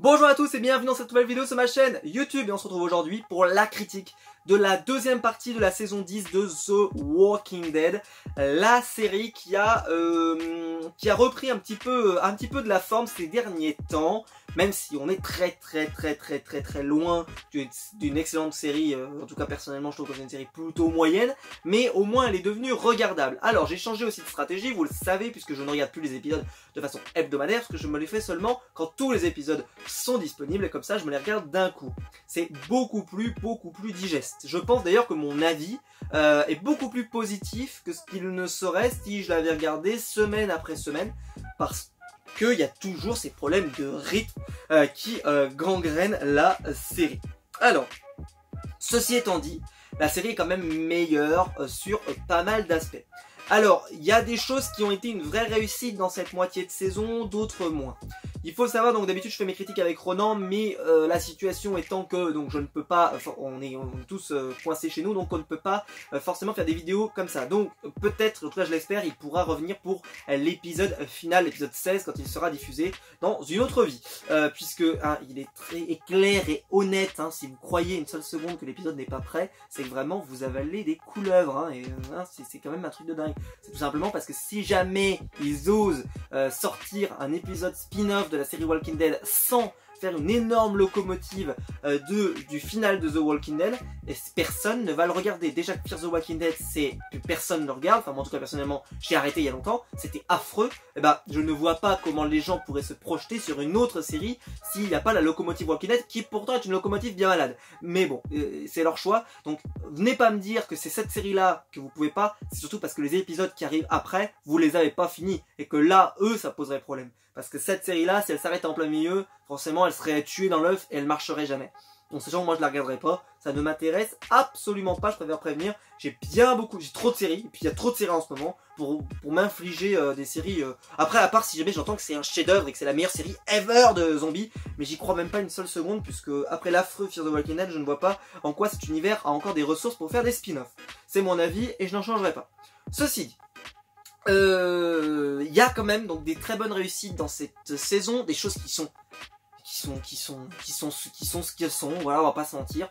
Bonjour à tous et bienvenue dans cette nouvelle vidéo sur ma chaîne YouTube et on se retrouve aujourd'hui pour la critique de la deuxième partie de la saison 10 de The Walking Dead, la série qui a repris un petit peu de la forme ces derniers temps, même si on est très loin d'une excellente série. En tout cas personnellement je trouve que c'est une série plutôt moyenne, mais au moins elle est devenue regardable. Alors j'ai changé aussi de stratégie, vous le savez, puisque je ne regarde plus les épisodes de façon hebdomadaire, parce que je me les fais seulement quand tous les épisodes sont disponibles et comme ça je me les regarde d'un coup. C'est beaucoup plus digeste. Je pense d'ailleurs que mon avis est beaucoup plus positif que ce qu'il ne serait si je l'avais regardé semaine après semaine, parce qu'il y a toujours ces problèmes de rythme qui gangrènent la série. Alors, ceci étant dit, la série est quand même meilleure sur pas mal d'aspects. Alors, il y a des choses qui ont été une vraie réussite dans cette moitié de saison, d'autres moins. Il faut le savoir, donc d'habitude je fais mes critiques avec Ronan, mais la situation étant que donc je ne peux pas, on est tous coincés chez nous, donc on ne peut pas forcément faire des vidéos comme ça. Donc peut-être, en tout cas je l'espère, il pourra revenir pour l'épisode final, l'épisode 16, quand il sera diffusé dans une autre vie. Puisque il est très clair et honnête, si vous croyez une seule seconde que l'épisode n'est pas prêt, c'est que vraiment vous avalez des couleuvres, c'est quand même un truc de dingue. C'est tout simplement parce que si jamais ils osent sortir un épisode spin-off de la série Walking Dead sans faire une énorme locomotive du final de The Walking Dead, et personne ne va le regarder. Déjà que Fear the Walking Dead, c'est que personne ne le regarde, enfin moi en tout cas personnellement j'ai arrêté il y a longtemps, c'était affreux. Et bah je ne vois pas comment les gens pourraient se projeter sur une autre série s'il n'y a pas la locomotive Walking Dead, qui pourtant est une locomotive bien malade. Mais bon, c'est leur choix, donc venez pas me dire que c'est cette série là que vous pouvez pas, c'est surtout parce que les épisodes qui arrivent après, vous les avez pas finis, et que là, eux, ça poserait problème. Parce que cette série là, si elle s'arrête en plein milieu, forcément elle serait tuée dans l'œuf et elle marcherait jamais. Donc sachant que moi je la regarderai pas, ça ne m'intéresse absolument pas, je préfère prévenir. J'ai trop de séries, et puis il y a trop de séries en ce moment pour m'infliger des séries. Après, à part si jamais j'entends que c'est un chef-d'œuvre et que c'est la meilleure série ever de zombies, mais j'y crois même pas une seule seconde, puisque après l'affreux Fear the Walking Dead, je ne vois pas en quoi cet univers a encore des ressources pour faire des spin-offs. C'est mon avis et je n'en changerai pas. Ceci dit, y a quand même donc des très bonnes réussites dans cette saison, des choses qui sont ce qu'elles sont, voilà, on va pas se mentir.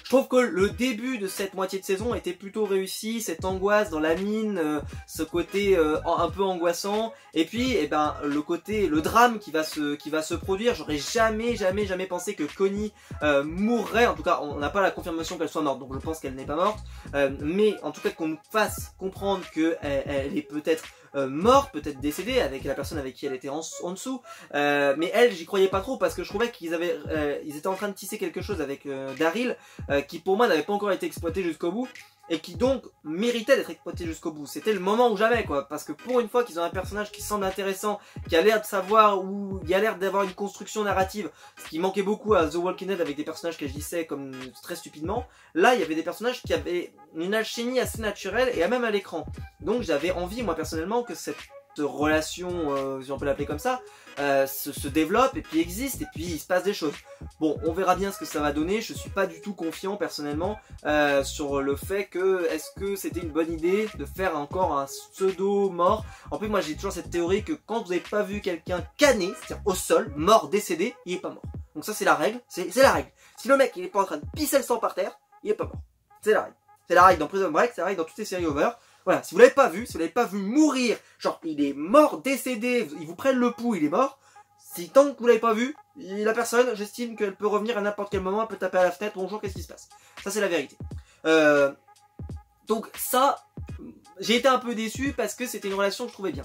Je trouve que le début de cette moitié de saison était plutôt réussi, cette angoisse dans la mine, ce côté un peu angoissant, et puis le drame qui va se produire. J'aurais jamais pensé que Connie mourrait. En tout cas on n'a pas la confirmation qu'elle soit morte, donc je pense qu'elle n'est pas morte, mais en tout cas qu'on nous fasse comprendre qu'elle est peut-être morte, peut-être décédée avec la personne avec qui elle était en dessous, mais elle, j'y croyais pas trop parce que je trouvais qu'ils étaient en train de tisser quelque chose avec Daryl qui pour moi n'avait pas encore été exploité jusqu'au bout et qui donc méritait d'être exploité jusqu'au bout. C'était le moment ou jamais, quoi, parce que pour une fois qu'ils ont un personnage qui semble intéressant, qui a l'air de savoir, ou il a l'air d'avoir une construction narrative, ce qui manquait beaucoup à The Walking Dead avec des personnages qui agissaient comme très stupidement. Là il y avait des personnages qui avaient une alchimie assez naturelle et même à l'écran. Donc j'avais envie moi personnellement que cette relation, si on peut l'appeler comme ça, se développe et puis existe et puis il se passe des choses. Bon, on verra bien ce que ça va donner. Je suis pas du tout confiant personnellement sur le fait que est-ce que c'était une bonne idée de faire encore un pseudo mort. En plus moi j'ai toujours cette théorie que quand vous n'avez pas vu quelqu'un cané, c'est-à-dire au sol, mort, décédé, il est pas mort. Donc ça c'est la règle, c'est la règle. Si le mec il est pas en train de pisser le sang par terre, il est pas mort. C'est la règle. C'est la règle dans Prison Break, c'est la règle dans toutes les séries over. Voilà, si vous l'avez pas vu, si vous l'avez pas vu mourir, genre il est mort, décédé, ils vous prennent le pouls, il est mort. Si tant que vous l'avez pas vu, la personne, j'estime qu'elle peut revenir à n'importe quel moment, elle peut taper à la fenêtre, bonjour, qu'est-ce qui se passe? Ça c'est la vérité. Donc ça, j'ai été un peu déçu parce que c'était une relation que je trouvais bien.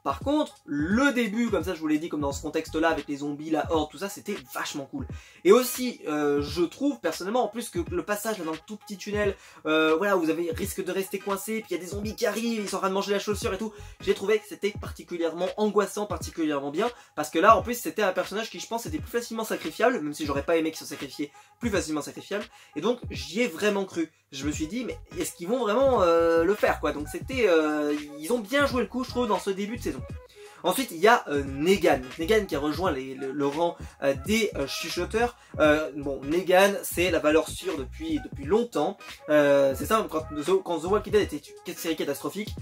Par contre, le début, comme ça je vous l'ai dit, comme dans ce contexte-là, avec les zombies, la horde, tout ça, c'était vachement cool. Et aussi, je trouve personnellement, en plus que le passage là dans le tout petit tunnel, voilà, où vous avez risque de rester coincé, puis il y a des zombies qui arrivent, ils sont en train de manger la chaussure et tout, j'ai trouvé que c'était particulièrement angoissant, particulièrement bien, parce que là, en plus, c'était un personnage qui, je pense, était plus facilement sacrifiable, même si j'aurais pas aimé qu'il se sacrifiait, plus facilement sacrifiable, et donc j'y ai vraiment cru. Je me suis dit, mais est-ce qu'ils vont vraiment le faire, quoi? Donc c'était, ils ont bien joué le coup, je trouve, dans ce début de saison. Ensuite, il y a Negan. Negan qui a rejoint le rang des chuchoteurs. Bon, Negan, c'est la valeur sûre depuis longtemps. C'est ça, quand The Walking Dead était une série catastrophique,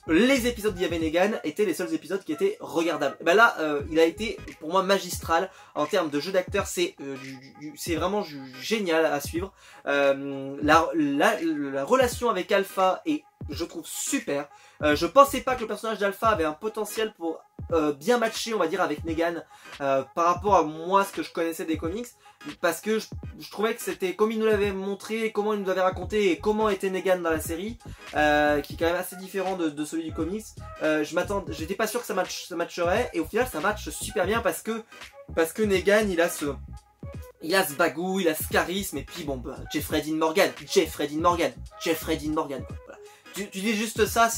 les épisodes d'Il y avait Negan étaient les seuls épisodes qui étaient regardables. Et ben là, il a été pour moi magistral en termes de jeu d'acteur. C'est vraiment génial à suivre. La relation avec Alpha est, je trouve, super. Je pensais pas que le personnage d'Alpha avait un potentiel pour bien matcher, on va dire, avec Negan par rapport à moi, ce que je connaissais des comics. Parce que je trouvais que c'était comme il nous l'avait montré, comment il nous avait raconté et comment était Negan dans la série, qui est quand même assez différent de celui du comics. J'étais pas sûr que ça matcherait, et au final ça matche super bien parce que Negan il a ce bagou, il a ce charisme, et puis bon, bah, Jeffrey Dean Morgan. Voilà. Tu dis juste ça,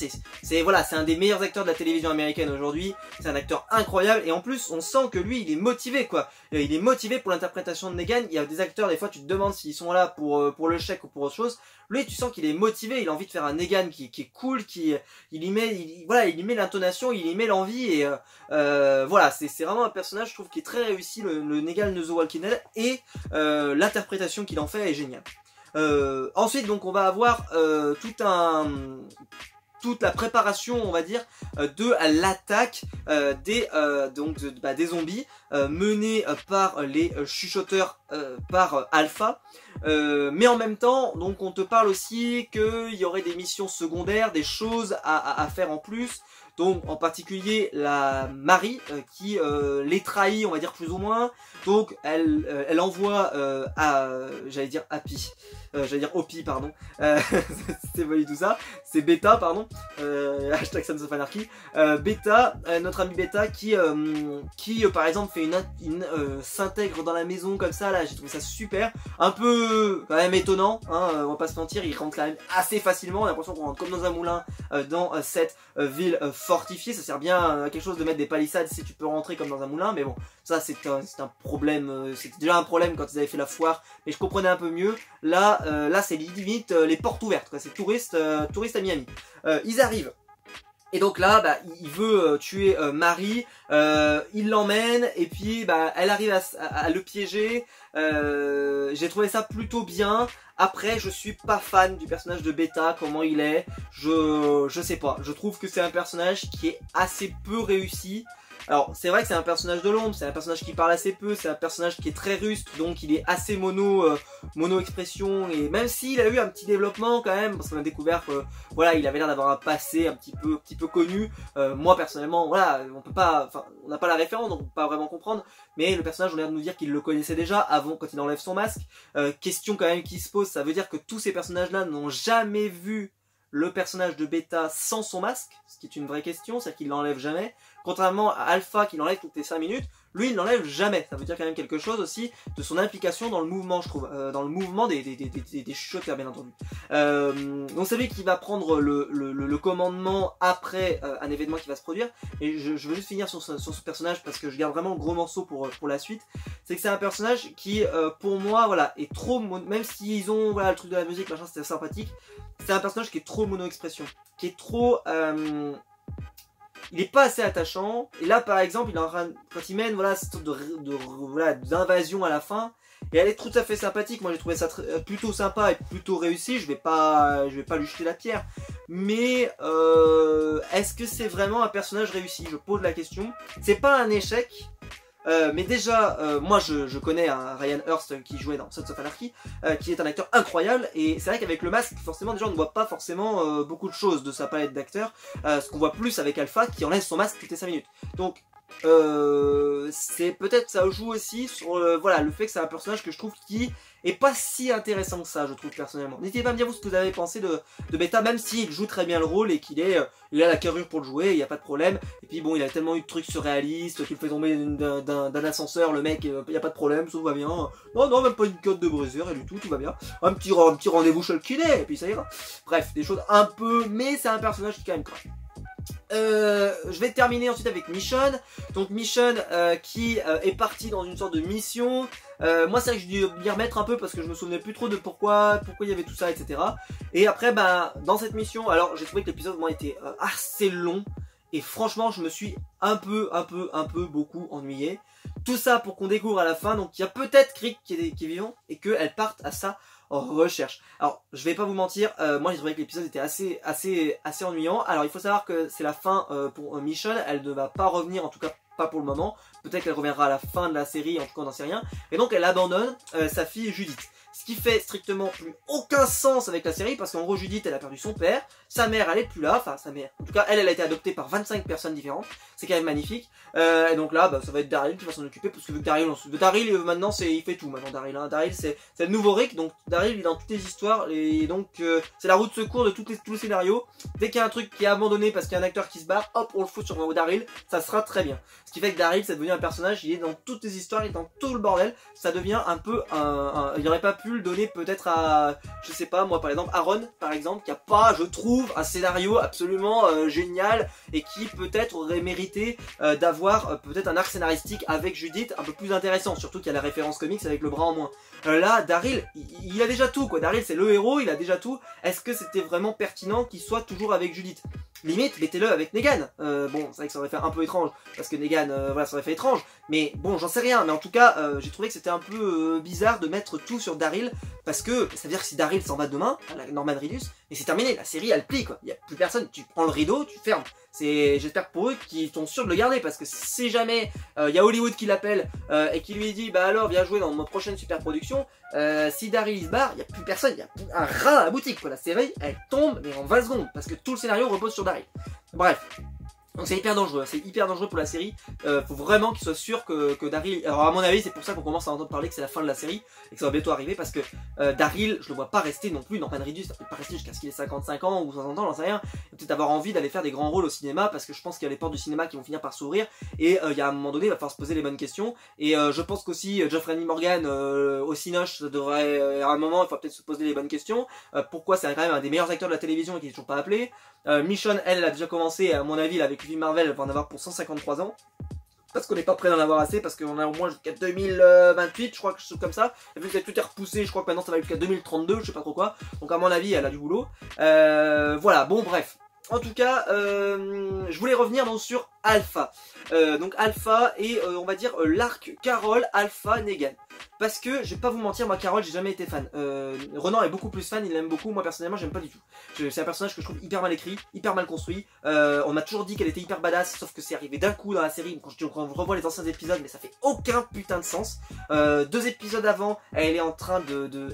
voilà, c'est un des meilleurs acteurs de la télévision américaine aujourd'hui. C'est un acteur incroyable et en plus on sent que lui il est motivé quoi. Il est motivé pour l'interprétation de Negan. Il y a des acteurs des fois tu te demandes s'ils sont là pour le chèque ou pour autre chose. Lui tu sens qu'il est motivé, il a envie de faire un Negan qui est cool, il y met l'intonation, il y met l'envie et voilà, c'est vraiment un personnage je trouve qui est très réussi le Negan de The Walking Dead et l'interprétation qu'il en fait est géniale. Ensuite donc on va avoir toute la préparation on va dire de l'attaque des zombies menée par les chuchoteurs par Alpha, mais en même temps donc on te parle aussi qu'il y aurait des missions secondaires, des choses à faire en plus. Donc en particulier la Marie qui les trahit on va dire plus ou moins. Donc elle envoie j'allais dire Opi pardon. C'est pas du tout ça. C'est Beta pardon. Hashtag Sons of Anarchy. Beta, notre ami Beta qui par exemple fait s'intègre dans la maison comme ça là. J'ai trouvé ça super. Un peu quand même étonnant. Hein, on va pas se mentir. Il rentre quand même assez facilement. On a l'impression qu'on rentre comme dans un moulin dans cette ville fortifié, ça sert bien à quelque chose de mettre des palissades si tu peux rentrer comme dans un moulin, mais bon, ça c'est un problème, c'était déjà un problème quand ils avaient fait la foire, mais je comprenais un peu mieux. Là c'est limite les portes ouvertes, quoi. C'est touriste à Miami. Ils arrivent. Et donc là, bah, il veut tuer Marie, il l'emmène et puis bah, elle arrive à le piéger. J'ai trouvé ça plutôt bien. Après, je suis pas fan du personnage de Beta, comment il est. Je sais pas. Je trouve que c'est un personnage qui est assez peu réussi. Alors, c'est vrai que c'est un personnage de l'ombre, c'est un personnage qui parle assez peu, c'est un personnage qui est très rustre, donc il est assez mono-expression, et même s'il a eu un petit développement quand même, parce qu'on a découvert que, voilà, il avait l'air d'avoir un passé un petit peu connu. Moi, personnellement, voilà, on n'a pas la référence, donc on peut pas vraiment comprendre, mais le personnage, on a l'air de nous dire qu'il le connaissait déjà avant, quand il enlève son masque. Question quand même qui se pose, ça veut dire que tous ces personnages-là n'ont jamais vu le personnage de Beta sans son masque, ce qui est une vraie question, c'est-à-dire qu'il l'enlève jamais. Contrairement à Alpha qui l'enlève toutes les 5 minutes, lui il l'enlève jamais. Ça veut dire quand même quelque chose aussi de son implication dans le mouvement, je trouve, dans le mouvement des chuchoteurs bien entendu. Donc c'est lui qui va prendre le commandement après un événement qui va se produire. Et je veux juste finir sur ce personnage parce que je garde vraiment le gros morceau pour la suite. C'est que c'est un personnage qui pour moi voilà est trop, même s'ils ont voilà le truc de la musique machin c'était sympathique, c'est un personnage qui est trop mono-expression, qui est trop il est pas assez attachant. Et là par exemple quand il mène voilà cette sorte d'invasion à la fin, et elle est tout à fait sympathique. Moi j'ai trouvé ça plutôt sympa et plutôt réussi. Je vais pas lui jeter la pierre, mais est-ce que c'est vraiment un personnage réussi? Je pose la question. C'est pas un échec. Mais déjà, moi je connais Ryan Hurst qui jouait dans Sons of Anarchy, qui est un acteur incroyable, et c'est vrai qu'avec le masque, forcément déjà on ne voit pas forcément beaucoup de choses de sa palette d'acteurs, ce qu'on voit plus avec Alpha qui enlève son masque toutes les 5 minutes. Donc c'est peut-être ça joue aussi sur voilà, le fait que c'est un personnage que je trouve qui est pas si intéressant que ça, je trouve personnellement. N'hésitez pas à me dire vous ce que vous avez pensé de Beta, même s'il joue très bien le rôle et qu'il a la carrure pour le jouer, il n'y a pas de problème. Et puis bon, il a tellement eu de trucs surréalistes qu'il fait tomber d'un ascenseur, le mec, il n'y a pas de problème, tout va bien. Non, même pas une cote de briseur et du tout va bien. Un petit rendez-vous chez le kiné et puis ça ira. Bref, des choses un peu, mais c'est un personnage qui est quand même correct. Je vais terminer ensuite avec Michonne. Donc Michonne qui est partie dans une sorte de mission. Moi c'est vrai que je dû m'y remettre un peu parce que je me souvenais plus trop de pourquoi il y avait tout ça, etc. Et après bah dans cette mission, alors j'ai trouvé que l'épisode moi était assez long. Et franchement je me suis un peu beaucoup ennuyé. Tout ça pour qu'on découvre à la fin, donc il y a peut-être Krieg qui est vivant et qu'elle parte à sa recherche. Alors, je vais pas vous mentir, moi j'ai trouvé que l'épisode était assez ennuyant. Alors, il faut savoir que c'est la fin pour Michonne, elle ne va pas revenir, en tout cas pas pour le moment. Peut-être qu'elle reviendra à la fin de la série, en tout cas on n'en sait rien. Et donc elle abandonne sa fille Judith. Ce qui fait strictement plus aucun sens avec la série, parce qu'en gros Judith elle a perdu son père, sa mère elle est plus là, enfin sa mère, en tout cas elle a été adoptée par 25 personnes différentes, c'est quand même magnifique. Et donc là ça va être Daryl qui va s'en occuper, parce que vu que Daryl maintenant il fait tout maintenant Daryl, hein. Daryl c'est le nouveau Rick, donc Daryl il est dans toutes les histoires, et donc c'est la roue de secours de tous les scénarios. Dès qu'il y a un truc qui est abandonné parce qu'il y a un acteur qui se barre, hop on le fout sur Daryl, ça sera très bien. Ce qui fait que Daryl c'est devenu un personnage, il est dans toutes les histoires, il est dans tout le bordel, ça devient un peu il aurait pas pu le donner peut-être à, je sais pas moi par exemple, Aaron par exemple, qui a pas, je trouve, un scénario absolument génial et qui peut-être aurait mérité d'avoir peut-être un arc scénaristique avec Judith un peu plus intéressant, surtout qu'il y a la référence comics avec le bras en moins. Là, Daryl, il a déjà tout quoi, Daryl c'est le héros, il a déjà tout, est-ce que c'était vraiment pertinent qu'il soit toujours avec Judith? Limite, mettez-le avec Negan. Bon, c'est vrai que ça aurait fait un peu étrange, parce que Negan, voilà, ça aurait fait étrange. Mais bon, j'en sais rien. Mais en tout cas, j'ai trouvé que c'était un peu bizarre de mettre tout sur Daryl, parce que ça veut dire que si Daryl s'en va demain, à la Norman Reedus, et c'est terminé, la série elle plie quoi. Il y a plus personne, tu prends le rideau, tu fermes. J'espère pour eux qu'ils sont sûrs de le garder, parce que si jamais il y a Hollywood qui l'appelle et qui lui dit bah alors viens jouer dans ma prochaine super production, si Daryl il se barre, il n'y a plus personne, il y a plus un rat à la boutique quoi. La série elle tombe mais en 20 secondes, parce que tout le scénario repose sur Daryl. Bref. Donc c'est hyper dangereux pour la série. Faut vraiment qu'il soit sûr que Daryl. Alors à mon avis c'est pour ça qu'on commence à entendre parler que c'est la fin de la série et que ça va bientôt arriver, parce que Daryl, je le vois pas rester non plus dans Norman Reedus, ça peut pas rester jusqu'à ce qu'il ait 55 ans ou 60 ans, j'en sais rien. Il va peut-être avoir envie d'aller faire des grands rôles au cinéma, parce que je pense qu'il y a les portes du cinéma qui vont finir par s'ouvrir, et il y a un moment donné il va falloir se poser les bonnes questions. Et je pense qu'aussi Jeffrey Morgan au Cinoche, ça devrait à un moment il faut peut-être se poser les bonnes questions. Pourquoi c'est quand même un des meilleurs acteurs de la télévision et qui est toujours pas appelé. Michonne elle a déjà commencé, à mon avis avec Vivi Marvel, elle va en avoir pour 153 ans. Parce qu'on n'est pas prêt d'en avoir assez, parce qu'on a au moins jusqu'à 2028, je crois, quelque chose comme ça. Et vu que tout est repoussé, je crois que maintenant ça va jusqu'à 2032, je sais pas trop quoi. Donc à mon avis, elle a du boulot. Voilà, bon bref. En tout cas, je voulais revenir donc sur Alpha. Donc Alpha et on va dire l'arc Carol, Alpha, Negan. Parce que, je vais pas vous mentir, moi Carol j'ai jamais été fan. Renan est beaucoup plus fan, il l'aime beaucoup, moi personnellement j'aime pas du tout. C'est un personnage que je trouve hyper mal écrit, hyper mal construit. On m'a toujours dit qu'elle était hyper badass, sauf que c'est arrivé d'un coup dans la série, quand je revois les anciens épisodes, mais ça fait aucun putain de sens. 2 épisodes avant, elle est en train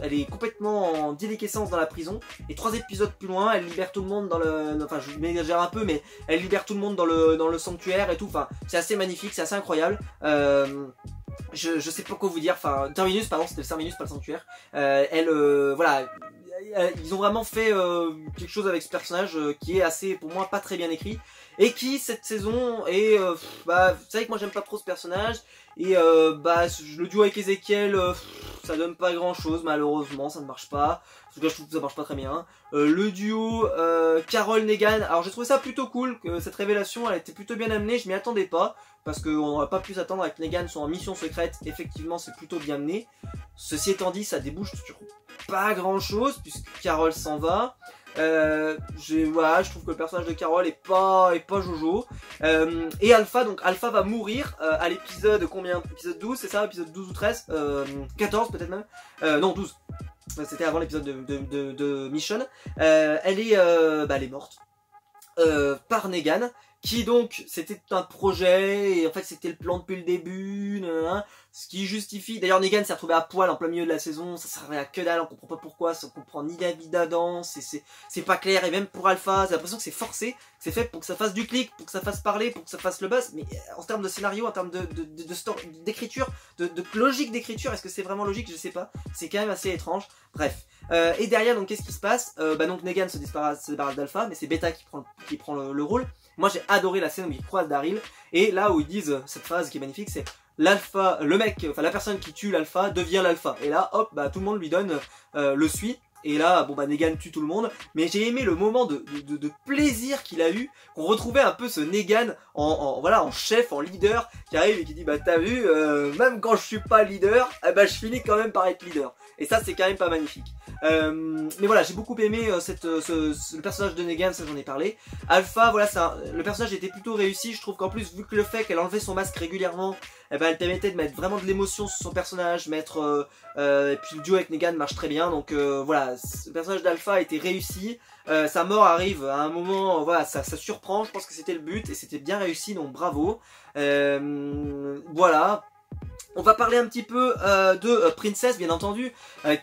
elle est complètement en déliquescence dans la prison, et 3 épisodes plus loin, elle libère tout le monde dans le... Enfin je m'exagère un peu, mais elle libère tout le monde dans le sanctuaire et tout, enfin c'est assez magnifique, c'est assez incroyable. Je sais pas quoi vous dire, enfin Terminus pardon, c'était le Terminus pas le sanctuaire. Voilà, ils ont vraiment fait quelque chose avec ce personnage qui est assez, pour moi, pas très bien écrit, et qui cette saison est bah vous savez que moi j'aime pas trop ce personnage, et bah le duo avec Ezekiel ça donne pas grand chose malheureusement, ça ne marche pas. En tout cas je trouve que ça marche pas très bien. Le duo Carol Negan, alors j'ai trouvé ça plutôt cool, que cette révélation elle était plutôt bien amenée, je m'y attendais pas, parce qu'on n'aurait pas pu s'attendre avec Negan soit en mission secrète, effectivement c'est plutôt bien amené. Ceci étant dit, ça débouche sur pas grand chose puisque Carol s'en va. Voilà, je trouve que le personnage de Carol est pas jojo. Et Alpha, donc Alpha va mourir à l'épisode combien? Épisode 12, c'est ça? Épisode 12 ou 13? 14 peut-être même? Non, 12. C'était avant l'épisode de Michonne. Elle est morte. Par Negan, qui donc c'était un projet, et en fait c'était le plan depuis le début, ce qui justifie, d'ailleurs Negan s'est retrouvé à poil en plein milieu de la saison, ça servait à que dalle, on comprend pas pourquoi, on comprend ni la vie d'Adam, c'est pas clair, et même pour Alpha, j'ai l'impression que c'est forcé, c'est fait pour que ça fasse du clic, pour que ça fasse parler, pour que ça fasse le buzz, mais en termes de scénario, en termes d'écriture, de logique d'écriture, est-ce que c'est vraiment logique? Je sais pas, c'est quand même assez étrange, bref. Et derrière, donc qu'est-ce qui se passe? Donc Negan se débarrasse d'Alpha, mais c'est Beta qui prend le rôle. Moi j'ai adoré la scène où ils croisent Daryl, et là où ils disent cette phrase qui est magnifique, c'est l'alpha, le mec, enfin la personne qui tue l'alpha devient l'alpha, et là hop, bah tout le monde lui donne le suit, et là bon bah Negan tue tout le monde, mais j'ai aimé le moment de plaisir qu'il a eu, qu'on retrouvait un peu ce Negan voilà, en chef, en leader, qui arrive et qui dit bah t'as vu, même quand je suis pas leader, eh ben je finis quand même par être leader, et ça c'est quand même pas magnifique. Mais voilà, j'ai beaucoup aimé le personnage de Negan, ça j'en ai parlé. Alpha, voilà, le personnage était plutôt réussi, je trouve qu'en plus, vu que le fait qu'elle enlevait son masque régulièrement, eh ben, elle permettait de mettre vraiment de l'émotion sur son personnage, et puis le duo avec Negan marche très bien, donc voilà, le personnage d'Alpha était réussi. Sa mort arrive à un moment, voilà, ça surprend, je pense que c'était le but, et c'était bien réussi, donc bravo. Voilà. On va parler un petit peu de Princess, bien entendu,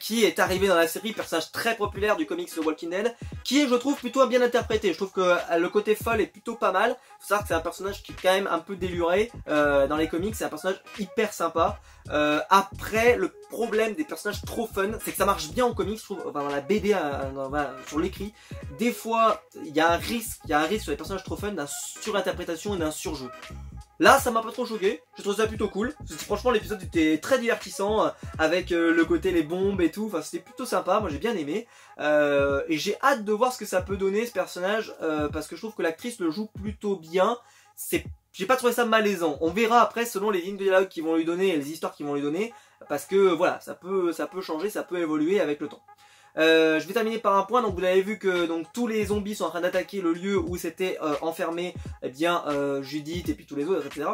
qui est arrivée dans la série, personnage très populaire du comics The Walking Dead, qui est, je trouve, plutôt bien interprété. Je trouve que le côté folle est plutôt pas mal. Faut savoir que c'est un personnage qui est quand même un peu déluré dans les comics, c'est un personnage hyper sympa. Après, le problème des personnages trop fun, c'est que ça marche bien en comics, je trouve, enfin, dans la BD, sur l'écrit. Des fois, il y a un risque sur les personnages trop fun d'une surinterprétation et d'un surjeu. Là, ça m'a pas trop choqué, je trouve ça plutôt cool. Franchement, l'épisode était très divertissant, avec le côté les bombes et tout, enfin c'était plutôt sympa, moi j'ai bien aimé. Et j'ai hâte de voir ce que ça peut donner ce personnage, parce que je trouve que l'actrice le joue plutôt bien. J'ai pas trouvé ça malaisant, on verra après selon les lignes de dialogue qu'ils vont lui donner et les histoires qu'ils vont lui donner, parce que voilà, ça peut changer, ça peut évoluer avec le temps. Je vais terminer par un point, donc vous avez vu que donc, tous les zombies sont en train d'attaquer le lieu où s'était enfermé eh bien, Judith et puis tous les autres, etc.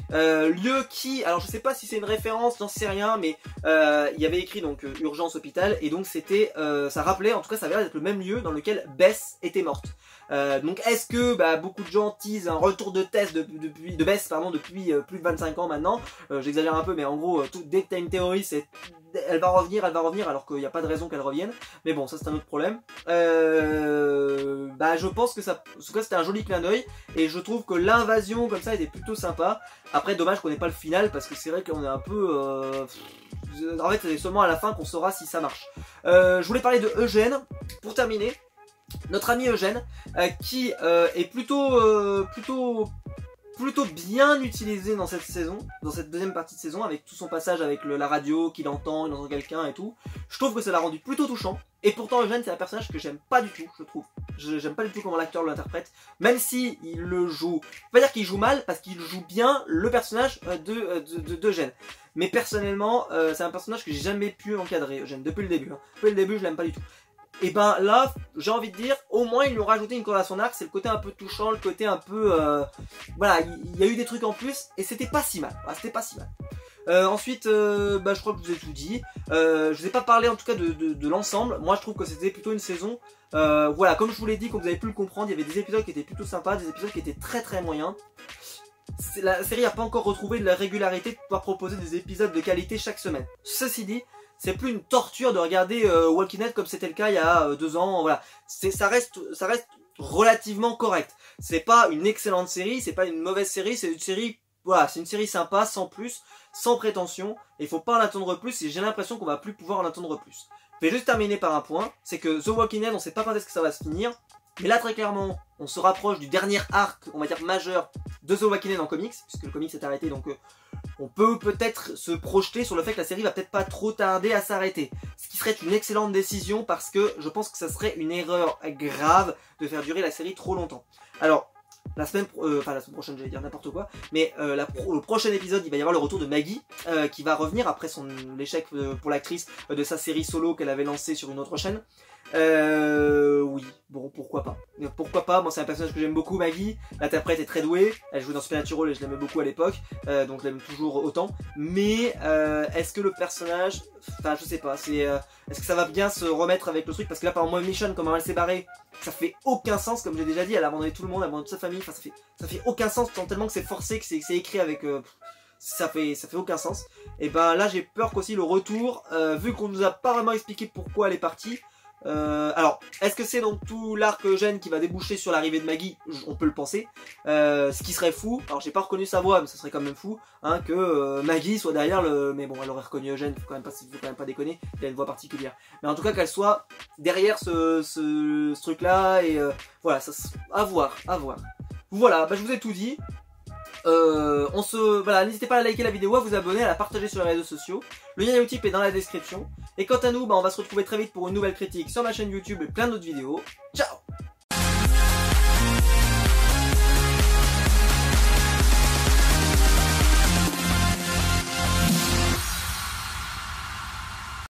Lieu qui, alors je sais pas si c'est une référence, j'en sais rien, mais il y avait écrit donc urgence hôpital, et donc c'était, ça rappelait, en tout cas ça avait l'air d'être le même lieu dans lequel Bess était morte. Donc est-ce que beaucoup de gens teasent un retour de Bess depuis plus de 25 ans maintenant, j'exagère un peu, mais en gros dès que t'as une théorie c'est elle va revenir alors qu'il n'y a pas de raison qu'elle revienne, mais bon ça c'est un autre problème. Je pense que ça, en tout cas c'était un joli clin d'œil, et je trouve que l'invasion comme ça était plutôt sympa. Après dommage qu'on n'ait pas le final, parce que c'est vrai qu'on est un peu en fait c'est seulement à la fin qu'on saura si ça marche. Je voulais parler de Eugène pour terminer. Notre ami Eugène, qui est plutôt bien utilisé dans cette saison, dans cette deuxième partie de saison, avec tout son passage avec la radio qu'il entend, il entend quelqu'un et tout. Je trouve que ça l'a rendu plutôt touchant. Et pourtant Eugène c'est un personnage que j'aime pas du tout, je trouve. J'aime pas du tout comment l'acteur l'interprète, même si il le joue. Je peux pas dire qu'il joue mal, parce qu'il joue bien le personnage d'Eugène. Mais personnellement, c'est un personnage que j'ai jamais pu encadrer, Eugène, depuis le début. Depuis le début je l'aime pas du tout. Et ben là, j'ai envie de dire, au moins ils lui ont rajouté une corde à son arc, c'est le côté un peu touchant, le côté un peu... voilà, il y a eu des trucs en plus, et c'était pas si mal, voilà, c'était pas si mal. Ensuite, je crois que je vous ai tout dit. Je vous ai pas parlé en tout cas de l'ensemble, moi je trouve que c'était plutôt une saison... voilà, comme je vous l'ai dit, comme vous avez pu le comprendre, il y avait des épisodes qui étaient plutôt sympas, des épisodes qui étaient très très moyens. La série n'a pas encore retrouvé de la régularité de pouvoir proposer des épisodes de qualité chaque semaine. Ceci dit, c'est plus une torture de regarder Walking Dead comme c'était le cas il y a 2 ans. Voilà, ça reste relativement correct. C'est pas une excellente série, c'est pas une mauvaise série, c'est une série, voilà, c'est une série sympa, sans plus, sans prétention. Il faut pas en attendre plus, et j'ai l'impression qu'on va plus pouvoir en attendre plus. Je vais juste terminer par un point, c'est que The Walking Dead, on sait pas quand est-ce que ça va se finir. Mais là très clairement, on se rapproche du dernier arc, on va dire majeur, de The Walking Dead en comics, puisque le comics s'est arrêté, donc on peut peut-être se projeter sur le fait que la série va peut-être pas trop tarder à s'arrêter. Ce qui serait une excellente décision, parce que je pense que ça serait une erreur grave de faire durer la série trop longtemps. Alors, la semaine prochaine, j'allais dire n'importe quoi, mais le prochain épisode, il va y avoir le retour de Maggie, qui va revenir après l'échec pour l'actrice de sa série solo qu'elle avait lancée sur une autre chaîne. Oui, bon, pourquoi pas. Pourquoi pas, moi c'est un personnage que j'aime beaucoup, Maggie. L'interprète est très douée, elle jouait dans Supernatural et je l'aimais beaucoup à l'époque, donc je l'aime toujours autant. Mais est-ce que le personnage, enfin je sais pas, est-ce que ça va bien se remettre avec le truc? Parce que là par exemple, Michonne, comment elle s'est barrée, ça fait aucun sens, comme j'ai déjà dit, elle a abandonné tout le monde, elle a abandonné toute sa famille, enfin ça fait aucun sens, tellement que c'est forcé, que c'est écrit avec... ça fait aucun sens. Et ben là j'ai peur qu'aussi le retour, vu qu'on nous a pas vraiment expliqué pourquoi elle est partie. Alors, est-ce que c'est donc tout l'arc Eugène qui va déboucher sur l'arrivée de Maggie? On peut le penser. Ce qui serait fou, alors j'ai pas reconnu sa voix, mais ça serait quand même fou, hein, que Maggie soit derrière le... Mais bon, elle aurait reconnu Eugène, faut quand même pas déconner, il a une voix particulière. Mais en tout cas, qu'elle soit derrière ce truc-là, et voilà, ça, à voir. Voilà, je vous ai tout dit. Voilà, n'hésitez pas à liker la vidéo, à vous abonner, à la partager sur les réseaux sociaux. Le lien Utip est dans la description. Et quant à nous, on va se retrouver très vite pour une nouvelle critique sur ma chaîne YouTube et plein d'autres vidéos. Ciao!